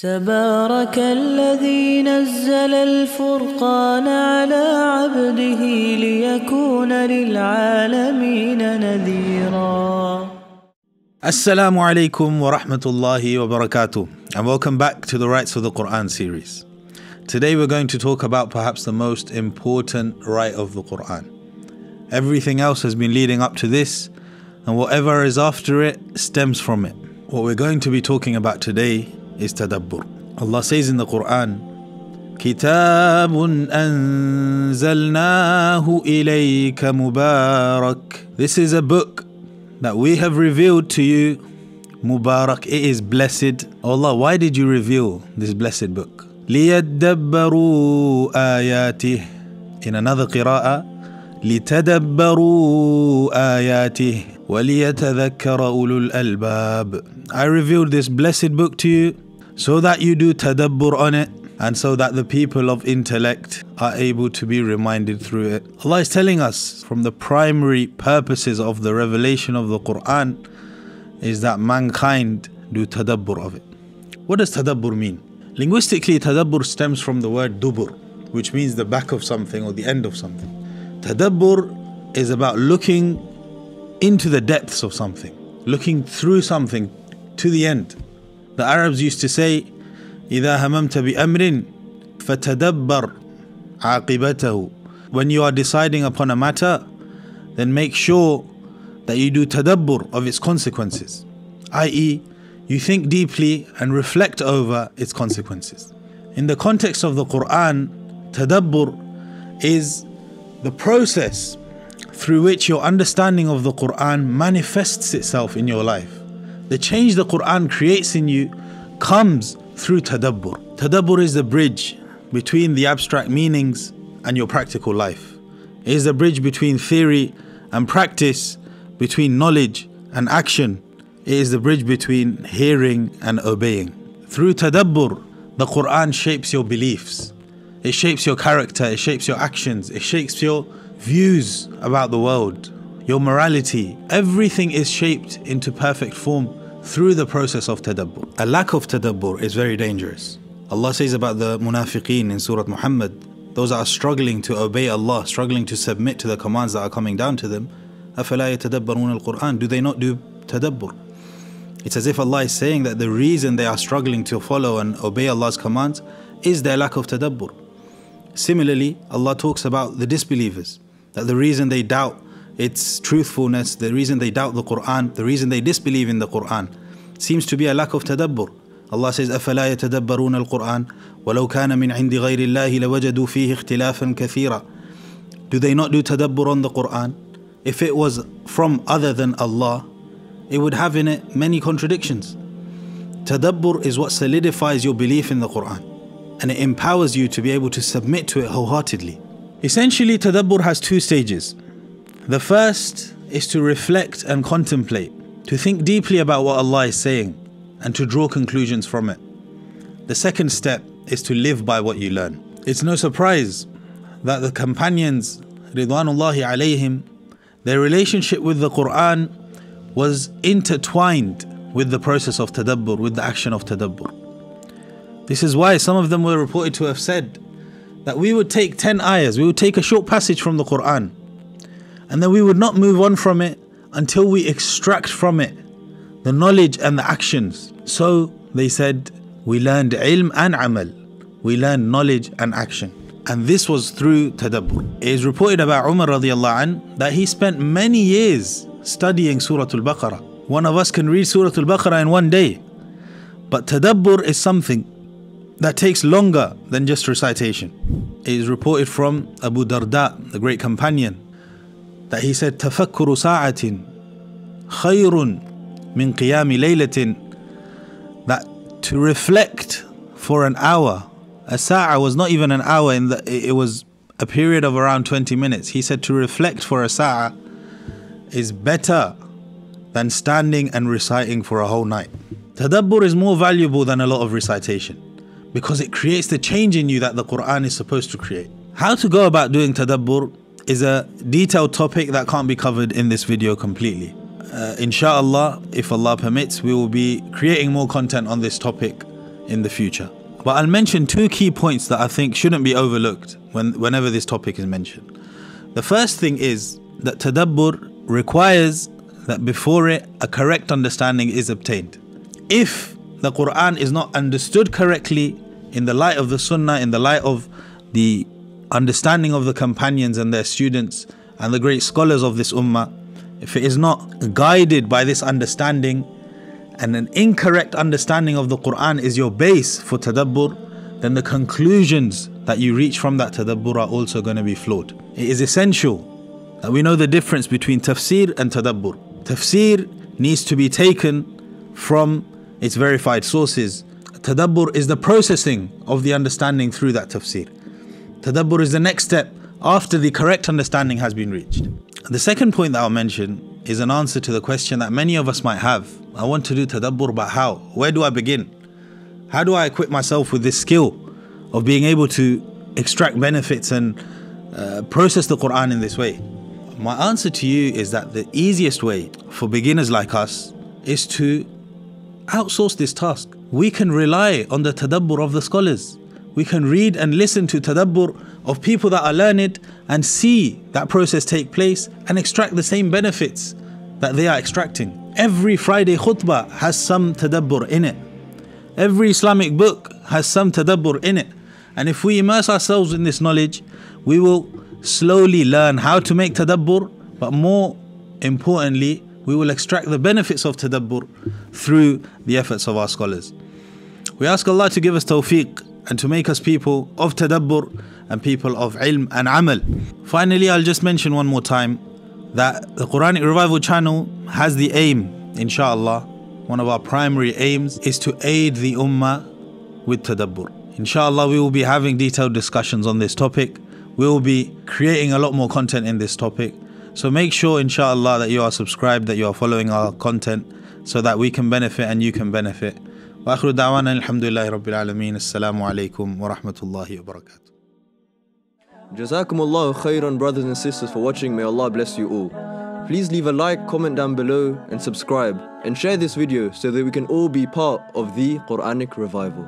تبارك الذي نزل الفرقان على عبده ليكون للعالمين نذيرا. Assalamu alaikum wa rahmatullahi wa barakatuh, and welcome back to the Rights of the Quran series. Today we're going to talk about perhaps the most important right of the Quran. Everything else has been leading up to this, and whatever is after it stems from it. What we're going to be talking about today is Tadabbur. Allah says in the Quran, كِتَابٌ أَنزَلْنَاهُ إِلَيْكَ مُبَارَكٌ. This is a book that we have revealed to you, Mubarak, it is blessed. Oh Allah, why did you reveal this blessed book? لِيَدَّبَّرُوا آيَاتِهِ. In another qira'ah, لِتَدَبَّرُوا آيَاتِهِ وَلِيَتَذَكَّرَ أُولُو الْأَلْبَابِ. I revealed this blessed book to you so that you do tadabbur on it, and so that the people of intellect are able to be reminded through it. Allah is telling us from the primary purposes of the revelation of the Quran is that mankind do tadabbur of it. What does tadabbur mean? Linguistically, tadabbur stems from the word dubur, which means the back of something or the end of something. Tadabbur is about looking into the depths of something, looking through something to the end. The Arabs used to say, إِذَا هَمَمْتَ بِأَمْرٍ فَتَدَبَّرْ عَاقِبَتَهُ. When you are deciding upon a matter, then make sure that you do tadabbur of its consequences, i.e., you think deeply and reflect over its consequences. In the context of the Quran, tadabbur is the process through which your understanding of the Quran manifests itself in your life. The change the Quran creates in you comes through tadabbur. Tadabbur is the bridge between the abstract meanings and your practical life. It is the bridge between theory and practice, between knowledge and action. It is the bridge between hearing and obeying. Through tadabbur, the Quran shapes your beliefs. It shapes your character, it shapes your actions, it shapes your views about the world, your morality. Everything is shaped into perfect form through the process of tadabbur. A lack of tadabbur is very dangerous. Allah says about the munafiqeen in Surah Muhammad, those that are struggling to obey Allah, struggling to submit to the commands that are coming down to them, أَفَلَا يَتَدَبَّرُونَ الْقُرْآنَ. Do they not do tadabbur? It's as if Allah is saying that the reason they are struggling to follow and obey Allah's commands is their lack of tadabbur. Similarly, Allah talks about the disbelievers, that the reason they doubt its truthfulness, the reason they doubt the Quran, the reason they disbelieve in the Quran seems to be a lack of tadabbur. Allah says, أَفَلَا يَتَدَبَّرُونَ الْقُرْآنَ وَلَوْ كَانَ مِنْ عِنْدِ غَيْرِ اللَّهِ لَوَجَدُوا فِيهِ اخْتِلَافًا كَثِيرًا. Do they not do tadabbur on the Quran? If it was from other than Allah, it would have in it many contradictions. Tadabbur is what solidifies your belief in the Quran, and it empowers you to be able to submit to it wholeheartedly. Essentially, tadabbur has two stages. The first is to reflect and contemplate, to think deeply about what Allah is saying and to draw conclusions from it. The second step is to live by what you learn. It's no surprise that the companions, Ridwanullahi alayhim, their relationship with the Quran was intertwined with the process of tadabbur, with the action of tadabbur. This is why some of them were reported to have said that we would take 10 ayahs, we would take a short passage from the Quran, and then we would not move on from it until we extract from it the knowledge and the actions. So they said, we learned ilm and amal. We learned knowledge and action. And this was through tadabbur. It is reported about Umar radiallahu anh that he spent many years studying Surah Al-Baqarah. One of us can read Surah Al-Baqarah in one day. But tadabbur is something that takes longer than just recitation. It is reported from Abu Darda, the great companion, that he said, تَفَكُّرُ سَاعَةٍ خَيْرٌ مِنْ قِيَامِ لَيْلَةٍ. That to reflect for an hour, a sa'a was not even an hour, it was a period of around 20 minutes. He said to reflect for a sa'a is better than standing and reciting for a whole night. Tadabbur is more valuable than a lot of recitation because it creates the change in you that the Quran is supposed to create. How to go about doing tadabbur is a detailed topic that can't be covered in this video completely. Inshallah, if Allah permits, we will be creating more content on this topic in the future. But I'll mention two key points that I think shouldn't be overlooked whenever this topic is mentioned. The first thing is that Tadabbur requires that before it a correct understanding is obtained. If the Quran is not understood correctly in the light of the Sunnah, in the light of the understanding of the companions and their students and the great scholars of this ummah, if it is not guided by this understanding, and an incorrect understanding of the Quran is your base for Tadabbur, then the conclusions that you reach from that Tadabbur are also going to be flawed. It is essential that we know the difference between tafsir and Tadabbur. Tafsir needs to be taken from its verified sources. Tadabbur is the processing of the understanding through that tafsir. Tadabbur is the next step after the correct understanding has been reached. The second point that I'll mention is an answer to the question that many of us might have. I want to do Tadabbur, but how? Where do I begin? How do I equip myself with this skill of being able to extract benefits and process the Quran in this way? My answer to you is that the easiest way for beginners like us is to outsource this task. We can rely on the Tadabbur of the scholars. We can read and listen to Tadabbur of people that are learned and see that process take place and extract the same benefits that they are extracting. Every Friday khutbah has some Tadabbur in it. Every Islamic book has some Tadabbur in it. And if we immerse ourselves in this knowledge, we will slowly learn how to make Tadabbur, but more importantly, we will extract the benefits of Tadabbur through the efforts of our scholars. We ask Allah to give us tawfiq and to make us people of Tadabbur and people of ilm and amal. Finally, I'll just mention one more time that the Quranic Revival channel has the aim, inshallah, one of our primary aims is to aid the ummah with Tadabbur. Inshallah, we will be having detailed discussions on this topic. We will be creating a lot more content in this topic. So make sure, inshallah, that you are subscribed, that you are following our content so that we can benefit and you can benefit. Wa akhiru da'wana alhamdulillahi rabbil alameen. Assalamu alaikum wa rahmatullahi wa barakatuh. Jazakumullahu khairan, brothers and sisters, for watching. May Allah bless you all. Please leave a like, comment down below and subscribe and share this video so that we can all be part of the Quranic revival.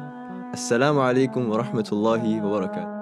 Assalamu alaikum wa rahmatullahi wa barakatuh.